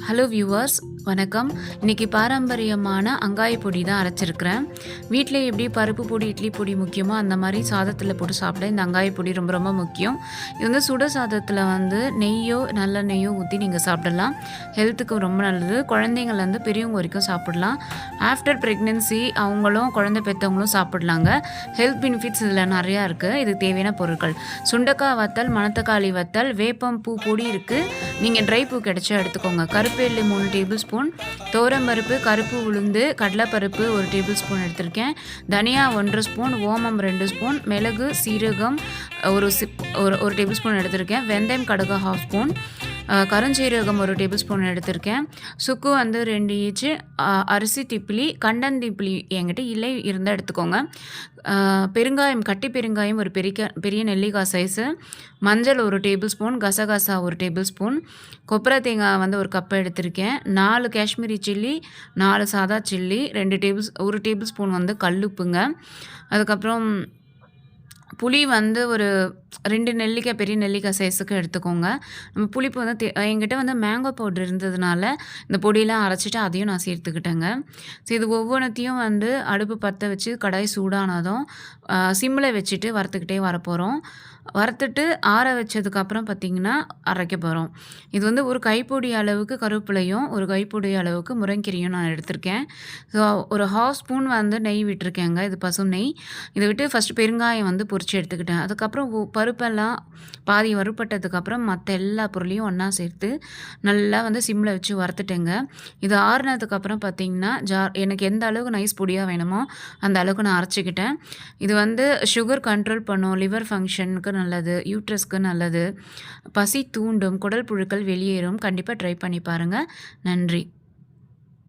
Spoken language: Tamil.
ஹலோ வியூவர்ஸ், வணக்கம். இன்றைக்கி பாரம்பரியமான அங்காய பொடி தான் அரைச்சிருக்கிறேன். வீட்டில் எப்படி பருப்பு பொடி, இட்லி பொடி முக்கியமோ அந்த மாதிரி சாதத்தில் போட்டு சாப்பிட இந்த அங்காய பொடி ரொம்ப ரொம்ப முக்கியம். இது வந்து சுட சாதத்தில் வந்து நெய்யோ நல்லெண்ணெய்யோ ஊற்றி நீங்கள் சாப்பிடலாம். ஹெல்த்துக்கு ரொம்ப நல்லது. குழந்தைங்கள்லேருந்து பெரியவங்க வரைக்கும் சாப்பிடலாம். ஆஃப்டர் ப்ரெக்னென்சி அவங்களும் குழந்தை பெற்றவங்களும் சாப்பிடலாங்க. ஹெல்த் பெனிஃபிட்ஸ் இதில் நிறையா இருக்குது. இதுக்கு தேவையான பொருட்கள்: சுண்டக்காய் வத்தல், மணத்தக்காளி வத்தல், வேப்பம் பூ பொடி இருக்குது. நீங்கள் ட்ரை பூ கிடச்சா எடுத்துக்கோங்க. கருப்பு எள்ளு 3 டேபிள் ஸ்பூன், துவரம்பருப்பு, கருப்பு உளுந்து, கடலைப்பருப்பு 1 டேபிள் ஸ்பூன் எடுத்திருக்கேன். தனியா 1 ஸ்பூன், ஓமம் 2 ஸ்பூன், மிளகு, சீரகம் ஒரு டேபிள் ஸ்பூன் எடுத்திருக்கேன். வெந்தயம், கடுகு 1/2 ஸ்பூன், கருஞ்சீரகம் 1 டேபிள் ஸ்பூன் எடுத்திருக்கேன். சுக்கு வந்து 2 ஈச்சு, அரிசி திப்பிலி, கண்டன் திப்பிலி என்கிட்ட இலை இருந்தால் எடுத்துக்கோங்க. பெருங்காயம், கட்டி பெருங்காயம் ஒரு பெரிய நெல்லிக்காய் சைஸு, மஞ்சள் 1 டேபிள் ஸ்பூன், கசகசா 1 டேபிள் ஸ்பூன், கொப்பரை தேங்காய் வந்து 1 கப் எடுத்திருக்கேன். 4 காஷ்மீரி சில்லி, 4 சாதா சில்லி, 1 டேபிள் ஸ்பூன் வந்து கல்லுப்புங்க. அதுக்கப்புறம் புளி வந்து ஒரு 2 நெல்லிக்காய், பெரிய நெல்லிக்காய் சைஸுக்கு எடுத்துக்கோங்க. நம்ம புளிப்பு வந்து என்கிட்ட வந்து மேங்கோ பவுடர் இருந்ததுனால இந்த பொடியெலாம் அரைச்சிட்டு அதையும் நான் சேர்த்துக்கிட்டேங்க. ஸோ இது ஒவ்வொன்றத்தையும் வந்து அடுப்பு பற்ற வச்சு கடாய் சூடானதும் சிம்மில் வச்சுட்டு வறுத்துக்கிட்டே வரப்போகிறோம். வறுத்துட்டு ஆற வச்சதுக்கப்புறம் பார்த்திங்கன்னா அரைக்க போகிறோம். இது வந்து ஒரு கைப்பொடி அளவுக்கு கருவேப்பிலையும், ஒரு கைப்பொடி அளவுக்கு முருங்கீரையும் நான் எடுத்திருக்கேன். ஸோ ஒரு 1/2 ஸ்பூன் வந்து நெய் விட்டுருக்கேங்க. இது பசு நெய். இதை விட்டு ஃபஸ்ட்டு பெருங்காயம் வந்து பொரிச்சு எடுத்துக்கிட்டேன். அதுக்கப்புறம் பருப்பெல்லாம் பாதி வறுப்பட்டதுக்கப்புறம் மற்ற எல்லா பொருளையும் ஒன்றா சேர்த்து நல்லா வந்து சிம்மில் வச்சு வறுத்துட்டேங்க. இது ஆறுனதுக்கப்புறம் பார்த்திங்கன்னா எனக்கு எந்த அளவுக்கு நைஸ் பொடியாக வேணுமோ அந்த அளவுக்கு நான் அரைச்சிக்கிட்டேன். இது வந்து சுகர் கண்ட்ரோல் பண்ணும், லிவர் ஃபங்க்ஷனுக்கு நல்லது, யூட்ரஸ்க்கு நல்லது, பசி தூண்டும், குடல் புழுக்கள் வெளியேறும். கண்டிப்பாக ட்ரை பண்ணி பாருங்கள். நன்றி.